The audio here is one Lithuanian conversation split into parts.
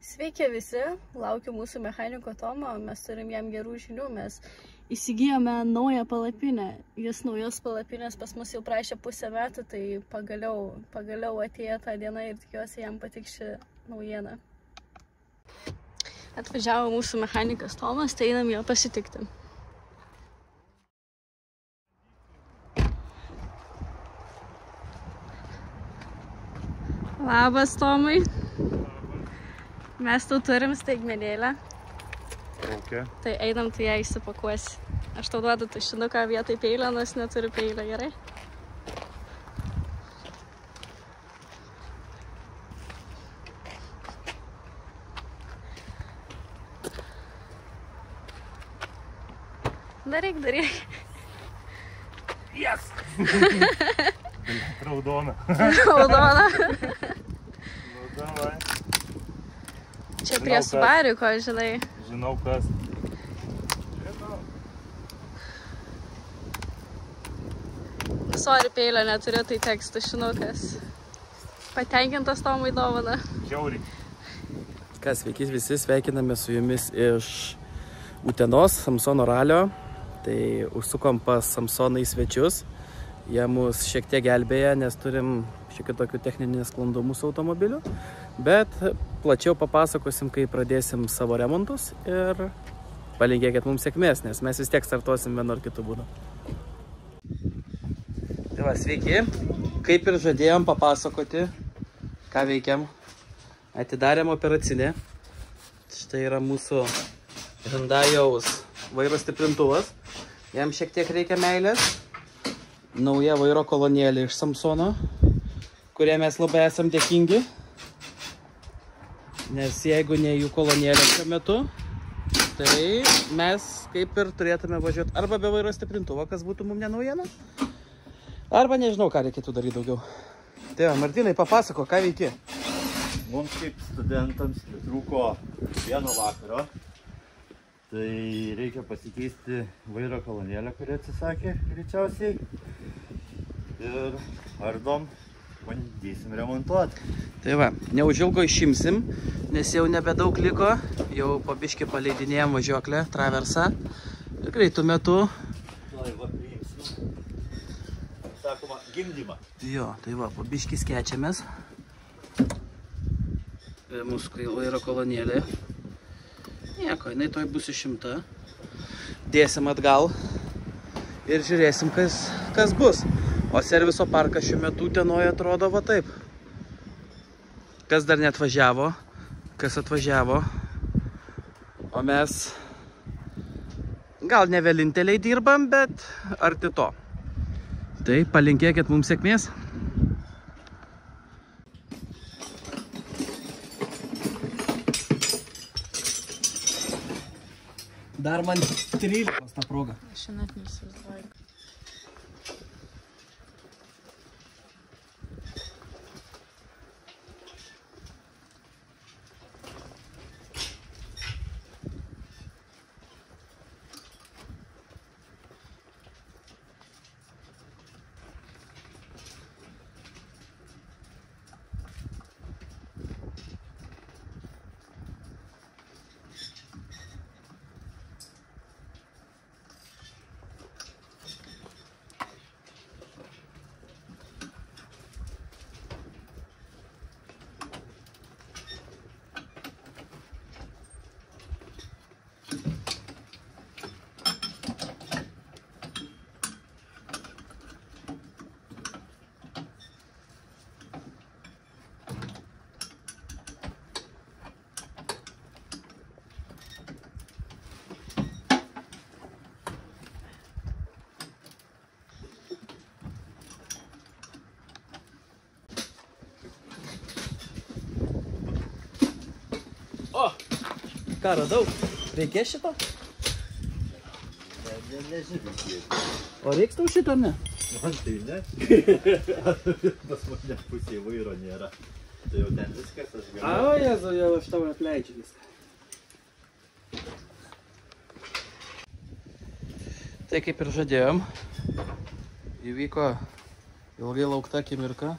Sveiki visi, laukiu mūsų mechaniko Tomo, mes turim jam gerų žinių, mes įsigijome naują palapinę. Jis naujos palapinės pas mus jau prašė pusę metų, tai pagaliau atėjo tą dieną ir tikiuosi jam patiks ši naujiena. Atvažiavo mūsų mechanikas Tomas, tai einam jo pasitikti. Labas, Tomai. Mes tau turim staigmenėlę. Okay. Tai einam, tu ją įsipakuosi. Aš tau duodu tušinuką vietoj peilio, nes neturiu peilio, gerai? Daryk. Yes! Raudona. Raudona. Nu, davai. Čia prie Subariko, žinai. Žinau kas. Sorry, peilio neturiu, tai teks tušinukas. Patenkintas Tomui dovana. Žiauriai. Kas, sveiki visi, sveikiname su jumis iš Utenos, Samsono ralio. Tai užsukom pas Samsoną į svečius. Jie mus šiek tiek gelbėja, nes turim šiek tiek tokių techninių nesklandumų su automobiliu. Bet plačiau papasakosim, kai pradėsim savo remontus ir palinkėkit mums sėkmės, nes mes vis tiek startuosim vienu ar kitu būdu. Tai va, sveiki. Kaip ir žadėjom papasakoti, ką veikiam. Atidarėm operacinę. Štai yra mūsų Hyundai'aus vairo stiprintuvas. Jam šiek tiek reikia meilės. Nauja vairo kolonėlė iš Samsono, kurie mes labai esam dėkingi. Nes jeigu ne jų kolonėlė šiuo metu, tai mes kaip ir turėtume važiuoti arba be vairo stiprintuvo, kas būtų mums nenaujiena, arba nežinau, ką reikėtų daryti daugiau. Tai va, Martynai, papasako, ką veiki? Mums kaip studentams trūko vieno vakaro. Tai reikia pasikeisti vairo kolonėlę, kuri atsisakė greičiausiai. Ir ardom, bandysim remontuoti. Tai va, neužilgo išimsim, nes jau nebedaug liko. Jau po biškį paleidinėjom važiuoklę, traversą. Ir greitų metu... Tai va, priimsim. Sakoma, gimdymą. Jo, tai va, po biškį skečiamės. Mūsų vairo kolonėlė. Nieko, jinai toj bus išimta. Dėsim atgal ir žiūrėsim, kas bus. O serviso parkas šiuo metu Utenoje atrodo va taip. Kas dar neatvažiavo, kas atvažiavo. O mes gal ne vieninteliai dirbam, bet arti to. Tai palinkėkit mums sėkmės. Dar man 13 tą progą. Aš net neįsivaizduoju. O, ką radau? Reikės šito? Nežiūrėk. O reiks tau šito, ne? Man tai ne. Pas mane pusėje vairo nėra. Tai jau ten viskas, aš galiu. O, Jezu, jau aš tau atleidžiu viską. Tai kaip ir žadėjom, įvyko ilgai laukta akimirka.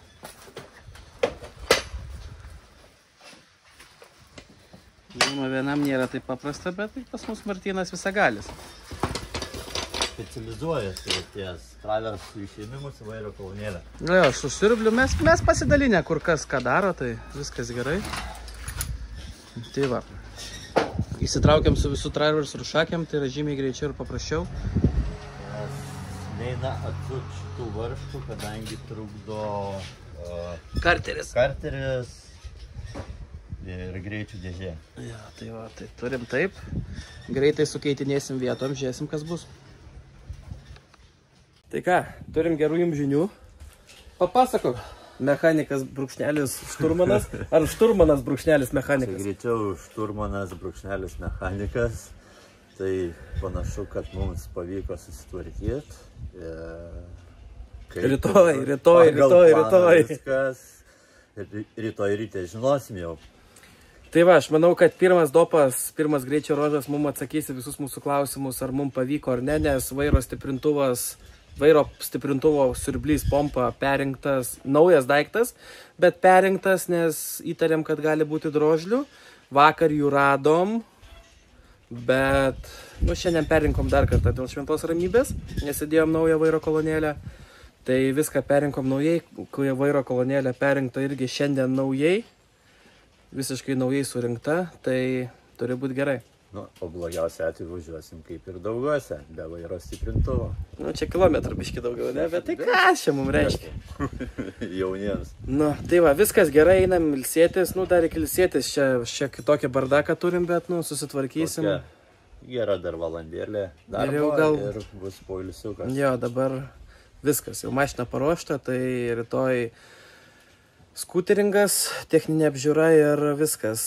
Žinoma, vienam nėra taip paprasta, bet tai pas mus Martynas visagalis. Specializuojasi ties traversų išėmimus į vairo kolonėlę. Na jo, su siurbliu mes pasidalinę, kur kas ką daro, tai viskas gerai. Tai va. Įsitraukiam su visų traversų šakėm, tai yra žymiai greičiau ir paprasčiau. Nes neina atsukti šitų varžtų, kadangi trukdo Karteris ir greičių dėžė. Ja, tai va, tai turim taip. Greitai sukeitinėsim vietom, žiūrėsim, kas bus. Tai ką, turim gerų jums žinių. Papasakok, mechanikas brūkšnelis šturmanas, ar šturmanas brūkšnelis mechanikas? Greičiau šturmanas brūkšnelis mechanikas. Tai panašu, kad mums pavyko susitvarkyti. Rytoj ryte žinosim jau. Tai va, aš manau, kad pirmas dopas, pirmas greičio ruožas mums atsakys visus mūsų klausimus, ar mums pavyko ar ne, nes vairo stiprintuvo siurblys pompa perinktas, naujas daiktas, bet perinktas, nes įtarėm, kad gali būti drožlių. Vakar jų radom, bet šiandien perinkom dar kartą dėl šventos ramybės, nes įdėjom naują vairo kolonėlę. Tai viską perinkom naujai, kai vairo kolonėlė perinkta irgi šiandien naujai, visiškai naujai surinkta, tai turi būti gerai. Nu, o blogiausia atveju važiuosim kaip ir Dauguose, be vairo stiprintuvo. Nu, čia kilometrų biški daugiau, ne? Bet tai ką čia mums reiškia? Jauniems. Nu, tai va, viskas gerai, einam ilsėtis, nu, dar iki ilsėtis, čia kitokią bardaką turim, bet, nu, susitvarkysim. Tokia gera dar valandėlė darbo ir bus poilsiukas. Jo, dabar viskas, jau mašina paruošta, tai rytoj skuteringas, techninė apžiūra ir viskas.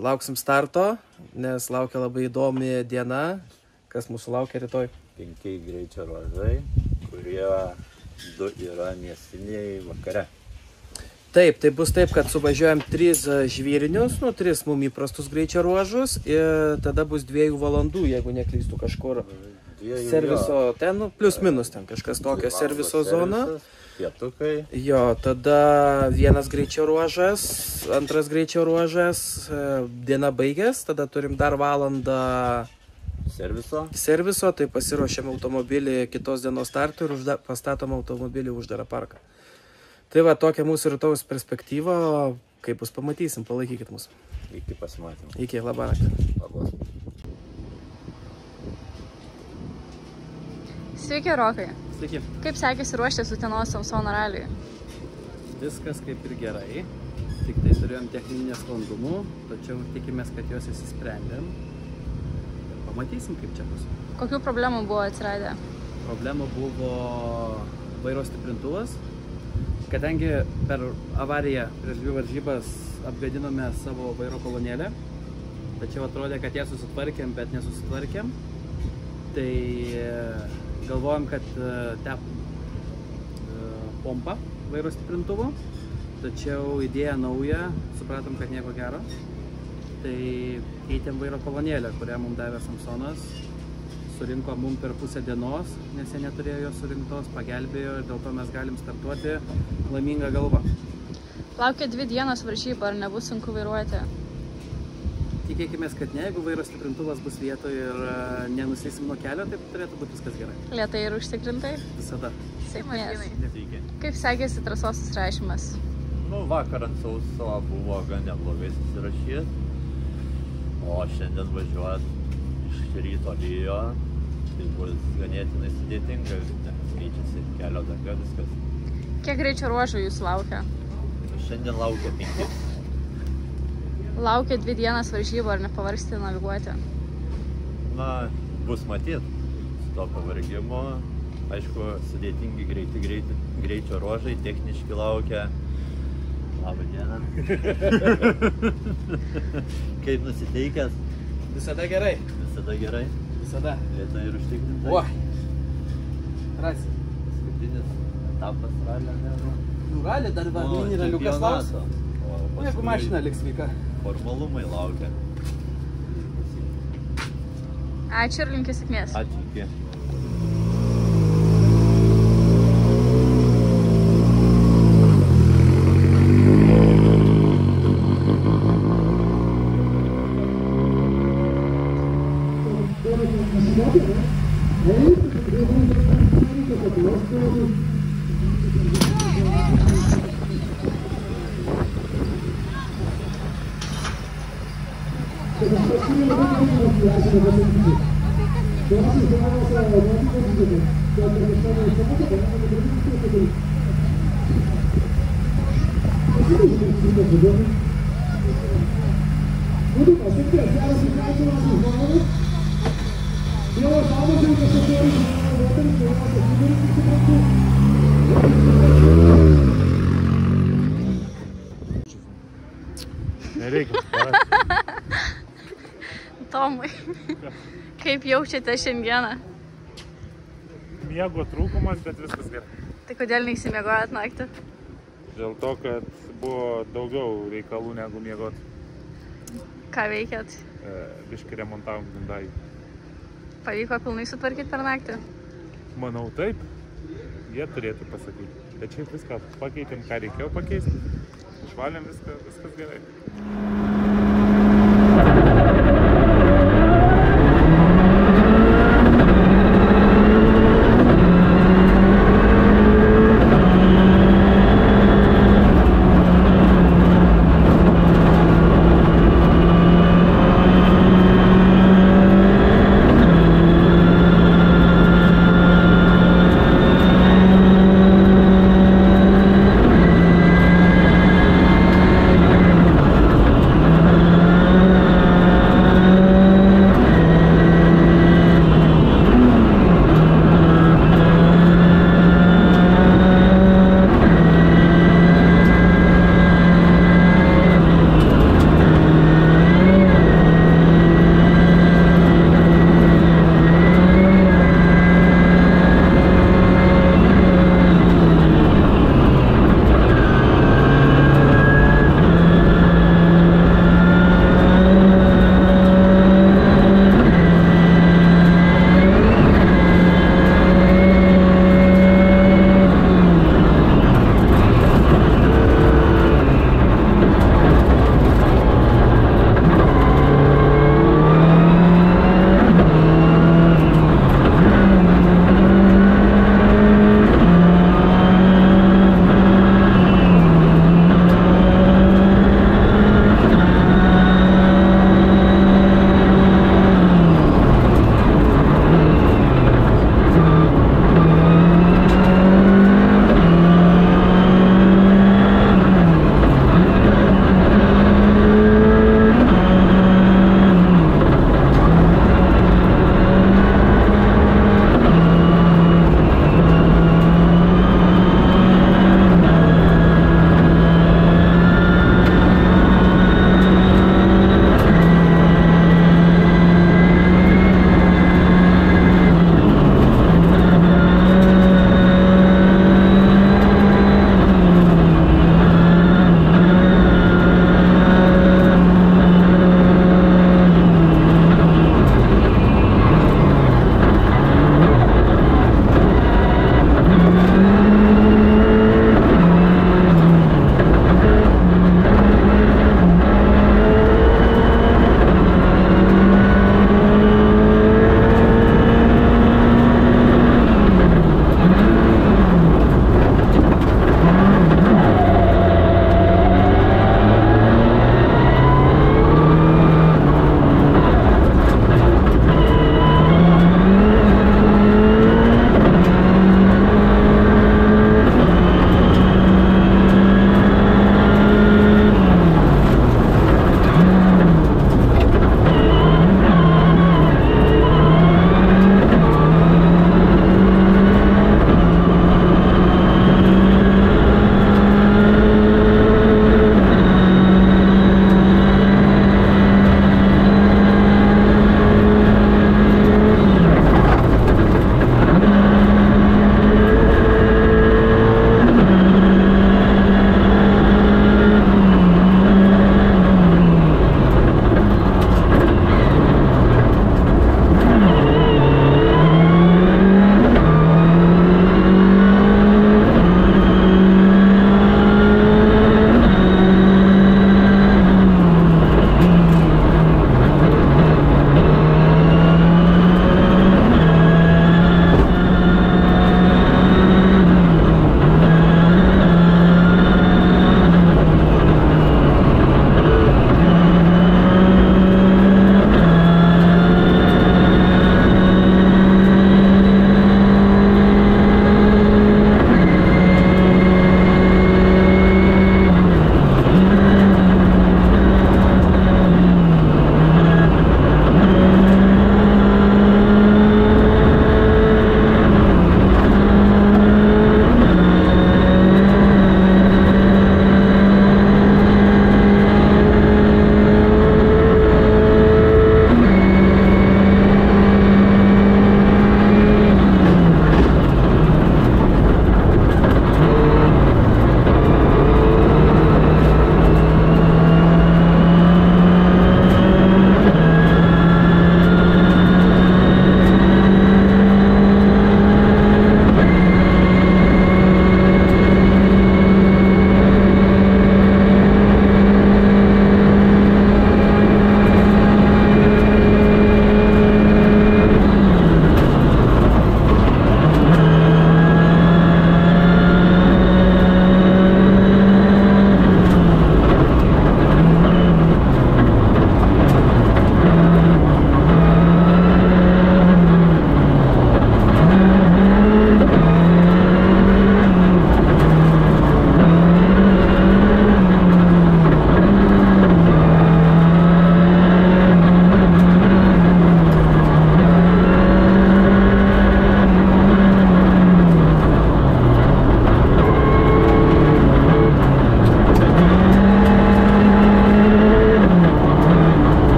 Lauksim starto, nes laukia labai įdomi diena. Kas mūsų laukia rytoj? 5 greičio ruožai, kurie 2 yra miestiniai vakare. Taip, tai bus taip, kad suvažiuojam 3 žvyrinius, 3 mum įprastus greičio ruožus ir tada bus 2 valandų, jeigu neklystu kažkur. Serviso ten, plius minus ten kažkas tokio serviso zona. Pietukai. Jo, tada 1 greičio ruožas, 2 greičio ruožas, diena baigės, tada turim dar valandą serviso, tai pasiruošiam automobilį kitos dienos startui ir pastatom automobilį uždarą parką. Tai va, tokia mūsų rytojaus perspektyva, kaip bus pamatysim, palaikykit mus. Iki pasimatymų. Iki, labą naktį. Labas. Sveiki, Rokai. Sveiki. Kaip sekėsi ruoštis Utenos Samsono raliui? Viskas kaip ir gerai, tik tai turėjom techninį nesklandumų, tačiau tikimės, kad juos įsisprendėm. Pamatysim, kaip čia bus. Kokių problemų buvo atsiradę? Problema buvo vairo stiprintuvas, kadangi per avariją prieš 2 varžybas apgadinome savo vairo kolonėlę, tačiau atrodė, kad ją susitvarkėm, bet nesusitvarkėm. Tai galvojom, kad tep pompa vairo stiprintuvo, tačiau idėja nauja, supratom, kad nieko gero. Tai keitėm vairo kolonėlę, kurią mums davė Samsonas, surinko mums per pusę dienos, nes jie neturėjo jos surinktos, pagelbėjo ir dėl to mes galim startuoti laiminga galva. Laukia 2 dienos varžybų, ar nebus sunku vairuoti? Tikėkimės, kad ne, jeigu vairo stiprintuvas bus vietoje ir nenusėsim nuo kelio, tai turėtų būti viskas gerai. Lėtai ir užtikrintai? Visada. Sėkmės. Sveiki. Kaip sekėsi trasos susirašymas? Nu, vakar ant sauso buvo gan neblogai susirašyt, o šiandien važiuot iš ryto lyjo, tai bus ganėtinai sudėtinga, nes keičiasi kelio danga, viskas. Kiek greičio ruožų jūs laukia? Šiandien laukia 5. Laukia 2 dienas varžybų, ar nepavargsti naviguoti? Na, bus matyt su to pavargimo. Aišku, sudėtingi greičio ruožai, techniški laukia. Labą dieną. Kaip nusiteikęs? Visada gerai. Visada gerai? Visada. Lėtai ir užtikrintai. Rasi. Paskutinis etapas ralio, ne? Nu, ralį dar mini raliukas lauks. Jeigu mašina liks sveika. Formalumai laukia. Ačiū ir linkiu sėkmės. Ačiū, iki. Nereikia. Tomai, kaip jaučiate šiandieną? Miego trūkumas, bet viskas gerai. Tai kodėl neįsimiegojat naktį? Dėl to, kad buvo daugiau reikalų negu miegot. Ką veikėt? Biškai remontavom Hyundai. Pavyko pilnai sutvarkyti per naktį? Manau taip, jie turėtų pasakyti. Bet šiaip viską pakeitėm, ką reikėjo pakeisti. Išvalėm viską, viskas gerai.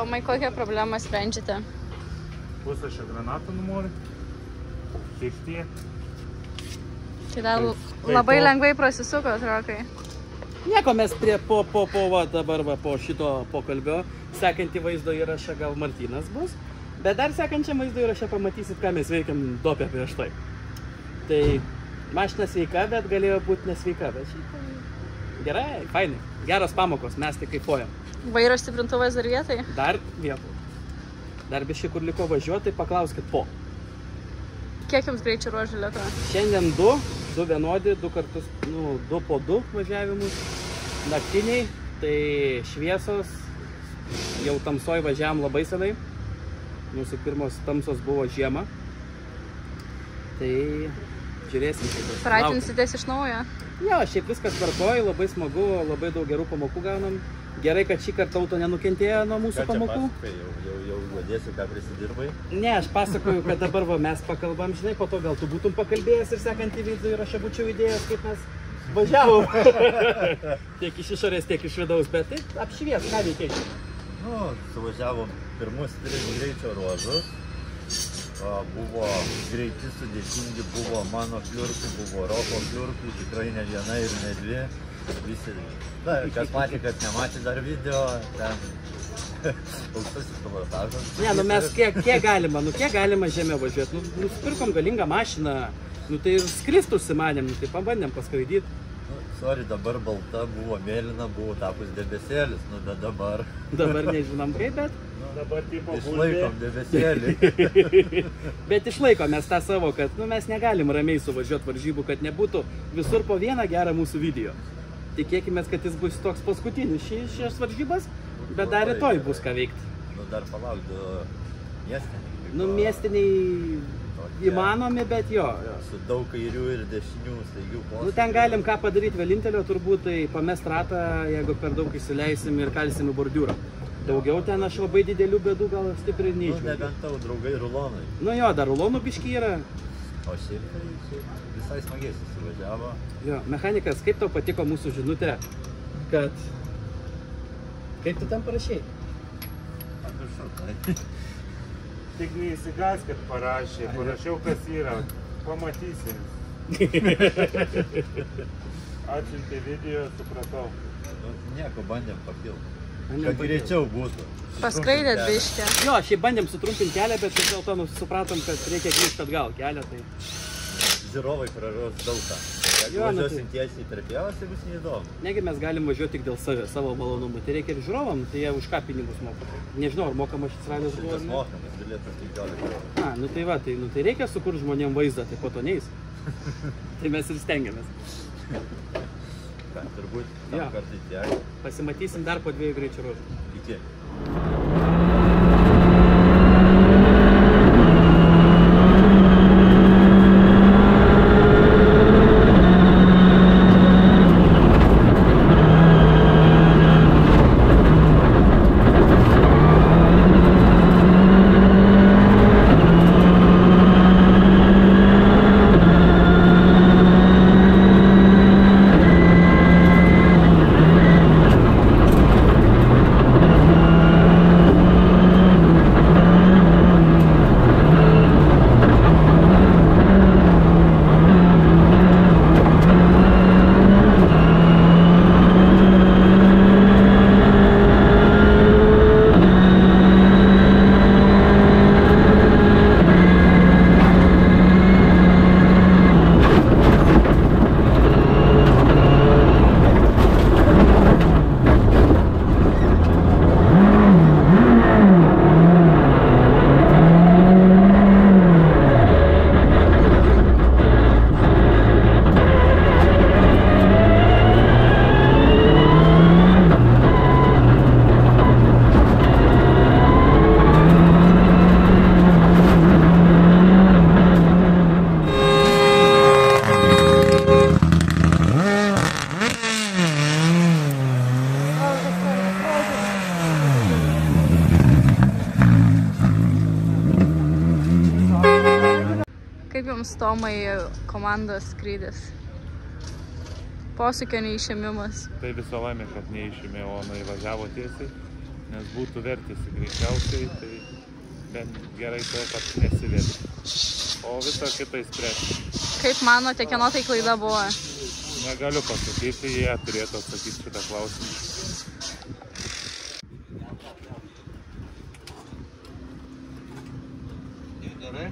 Tomai, kokią problemą sprendžiate? Pusę šio granatų numori. Tikti. Tai dar labai lengvai prasisukot, Rokai. Nieko, mes dabar po šito pokalbio sekantį vaizdo įrašą gal Martynas bus, bet dar sekančią vaizdo įrašą pamatysit, ką mes veikiam dopę prieš tai. Tai mašina sveika, bet galėjo būti nesveika, bet šiaip gerai, fainai, geros pamokos, mes tik kaifuojam. Vairo stiprintuvas dar vietai? Dar vietų. Dar biškai kur liko važiuoti, tai paklauskit po. Kiek jums greičio ruožų liko? Šiandien du vienodi, 2 kartus, 2 po 2 važiavimus, naktiniai, tai šviesos, jau tamsoj važiavam labai senai, mūsų pirmos tamsos buvo žiema, tai žiūrėsim. Pratinsitės iš naujo? Jo, šiaip viskas tvarkoj, labai smagu, labai daug gerų pamokų gaunam. Gerai, kad šį kartą auto nenukentėjo nuo mūsų pamokų. Jau vadėsi, ką prisidirbai? Ne, aš pasakoju, kad dabar mes pakalbam, žinai, po to gal tu būtum pakalbėjęs ir sekantį vaizdą ir aš būčiau idėjęs, kaip mes važiavom. Tiek iš išorės, tiek iš vidaus, bet taip apšvies, ką veikiai? Suvažiavom pirmus 3 greičio ruožus. Buvo greiti sudėtingi, buvo mano kliurkų, buvo Roko kliurkų, tikrai ne viena ir ne dvi. Visi, kas matė, kas nematė dar video, ten aukštasis pilotažas. Ne, mes kiek galima žemė važiuoti, nusipirkom galingą mašiną, tai ir skristų užsimanėm, tai pabandėm paskraidyti. Sorry, dabar balta, buvo mėlyna, buvo tapus debesėlis, bet dabar... Dabar nežinom kaip, bet... Dabar tipo išlaikom debesėlį. Bet išlaikom mes tą savo, kad mes negalim ramiai suvažiuoti varžybų, kad nebūtų visur po vieną gerą mūsų video. Tikėkime, kad jis bus toks paskutinis šias varžybas, bet dar rytoj bus ką veikti. Dar palauk, miestiniai. Miestiniai įmanomi, bet jo. Su daug kairių ir dešinių staigių posūkių. Ten galim ką padaryti vienintelio, turbūt tai pamest ratą, jeigu per daug įsileisim ir kalsim į bordiūrą. Daugiau ten aš labai didelių bėdų gal stipriai neišvėjau. Nebent tavo draugai rulonai. Jo, dar rulonų biški yra. O šiaip tai visai smagiai susivažiavo. Jo, mechanikas, kaip tau patiko mūsų žinutė, kad... Kaip tu tam parašėjai? Pamiršau, tai. Tik neįsigas, kad parašė. Parašiau, kas yra. Pamatysim. Atsiuntė video, supratau. Nieko, bandėm papilti. Kad greičiau būtų. Paskraidėt biškę. Jo, šiaip bandėm sutrumpinti kelią, bet vis dėlto supratom, kad reikia grįžti atgal kelią. Tai... Žiūrovai praras daug ką. Jeigu važiuosim tiesiai per pievas, tai bus neįdomu. Negi mes galim važiuoti tik dėl savo malonumų. Tai reikia ir žiūrovam, tai jie už ką pinigus moka. Nežinau, ar mokama šis ralės buvo. Šitas mokamas, bilietas 15 eurų. Tai reikia sukurti žmonėm vaizdą, tai po to neis. Tai mes ir stengiamės. Turbūt tam kartai tiek. Pasimatysim dar po 2 greičio ruožų. Iki. Kaip jums, Tomai, komandos skrydis? Posūkio neišėmimas. Tai viso laimė, kad neišėmė, o įvažiavo tiesiai. Nes būtų vertėsi greičiausiai, tai bent gerai to, kad nesiverti. O visą kitą įspręsti. Kaip manote, kieno tai klaida buvo? Negaliu pasakyti, jie turėtų atsakyti šitą klausimą. Gerai?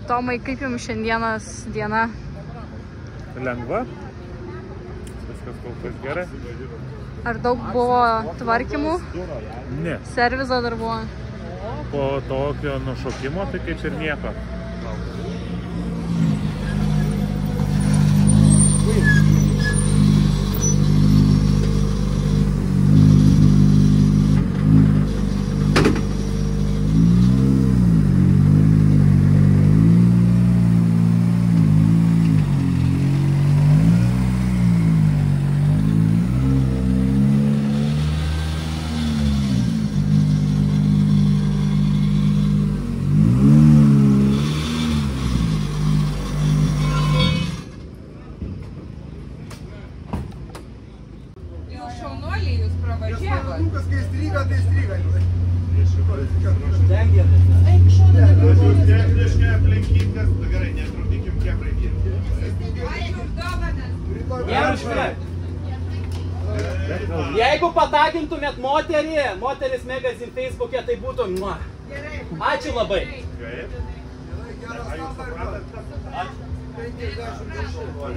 Tomai, kaip jums šiandienos diena? Lengva. Viskas kol kas gerai. Ar daug buvo tvarkymų? Ne. Servizo dar buvo? Po tokio nušokimo tai kaip ir nieko. Techniškai aplinkybės, gerai, netrukdykim kebrai dirbti. Jeigu patagintumėt moteris magazine Facebook'e, tai būtų... Ačiū labai.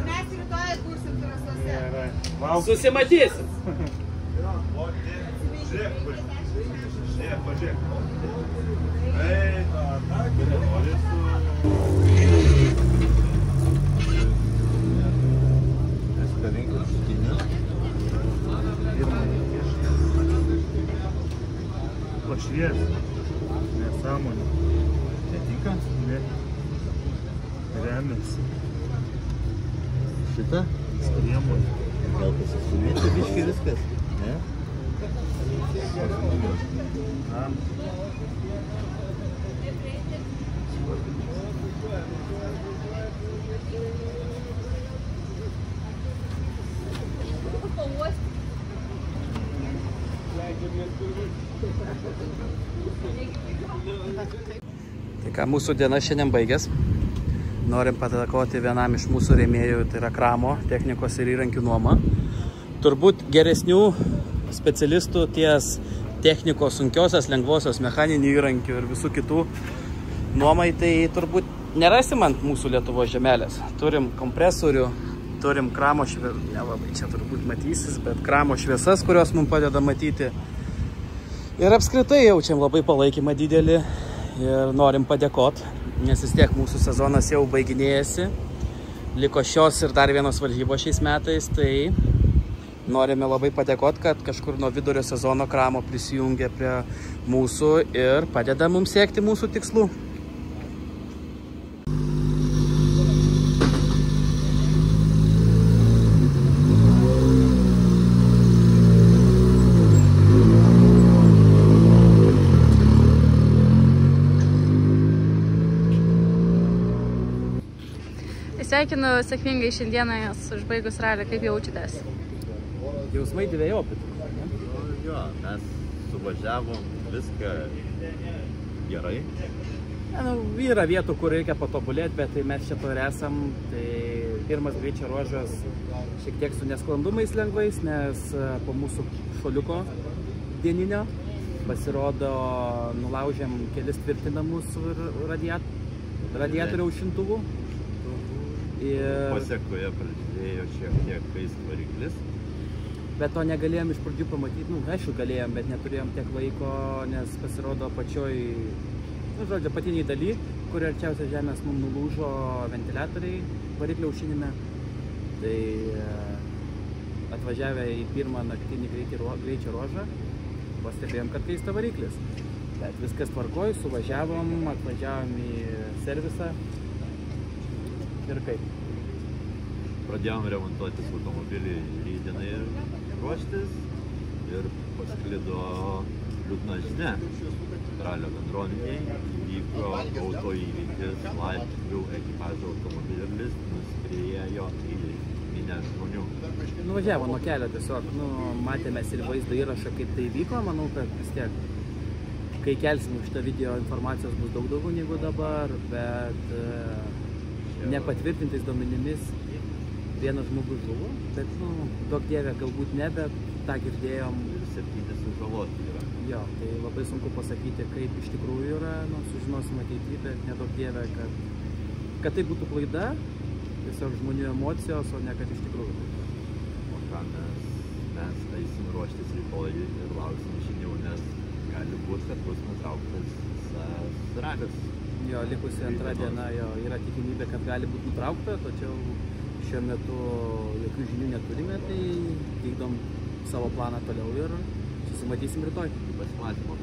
Mes rytoj kursim trasose. Susimatysim. Žiūrėk, pažiūrėk. Pašvies. Nesąmonė. Netinka? Ne. Remiasi. Šitą? Strėmų. Gal pasistumėti biškai viskas? Ne? Tai ką, mūsų diena šiandien baigės. Norim padėkoti vienam iš mūsų rėmėjų, tai yra Kramo technikos ir įrankių nuoma. Turbūt geresnių specialistų ties technikos sunkiosios, lengvosios, mechaninių įrankių ir visų kitų nuomai, tai turbūt nerasim ant mūsų Lietuvos žemelės. Turim kompresorių, turim Kramo šviesas, nelabai čia turbūt matysis, bet Kramo šviesas, kurios mums padeda matyti. Ir apskritai jaučiam labai palaikymą didelį ir norim padėkoti, nes vis tiek mūsų sezonas jau baiginėjasi. Liko šios ir dar vienos varžybos šiais metais, tai norime labai padėkoti, kad kažkur nuo vidurio sezono Kramo prisijungia prie mūsų ir padeda mums siekti mūsų tikslų. Sveikinu sėkmingai šiandieną užbaigus ralį, kaip jaučiatės? Jausmai dvejopi. Jo, mes suvažiavom viską gerai. Yra vietų, kur reikia patobulėti, bet tai mes čia to ir esam. Tai pirmas greičio ruožas šiek tiek su nesklandumais lengvais, nes po mūsų šuoliuko dieninio pasirodo nulaužėm kelis tvirtinamus radiatoriaus šintuvų. Pasiekoje prasidėjo šiek tiek kaist variklis. Bet to negalėjom iš pradžių pamatyti, aišku galėjom, bet neturėjom tiek laiko, nes pasirodo pačioj, žodžiu, patiniai daly, kur arčiausia žemės mums nulūžo ventiliatoriai variklio aušinime. Tai atvažiavę į pirmą naktinį greičio ruožą, pastebėjom, kad kaista variklis. Bet viskas tvarkoj, suvažiavom, atvažiavom į servisą. Ir kaip? Pradėjom remontuotis automobilį rytdienai ir ruoštis ir pasklido liūdna žinia. Ralio bendruomenėje įvyko autoįvykis, Latvių ekipažo automobilis nuskriejo į minę žmonių. Nuvažiavo nuo kelio tiesiog, matėme ir vaizdo įrašą, kaip tai vyko. Manau, kad vis tiek, kai kelsim šitą video, informacijos bus daug daugiau negu dabar, bet nepatvirtintais duomenimis vienas žmogus žuvo, bet, daug dievė galbūt ne, bet tą girdėjom. 7 sužaloti yra. Jo, tai labai sunku pasakyti, kaip iš tikrųjų yra, sužinosim ateityje, bet nedaug dievė, kad tai būtų klaida, tiesiog žmonių emocijos, o ne kad iš tikrųjų. O ką mes eisim ruoštis rytoj ir lauksim žinių, nes gali būti, kad bus nutrauktas ralis. Jo, likusi antra diena yra tikimybė, kad gali būti nutraukta, tačiau šiuo metu jokių žinių neturime, tai vykdom savo planą toliau ir susimatysim rytoj. Pasimatymo.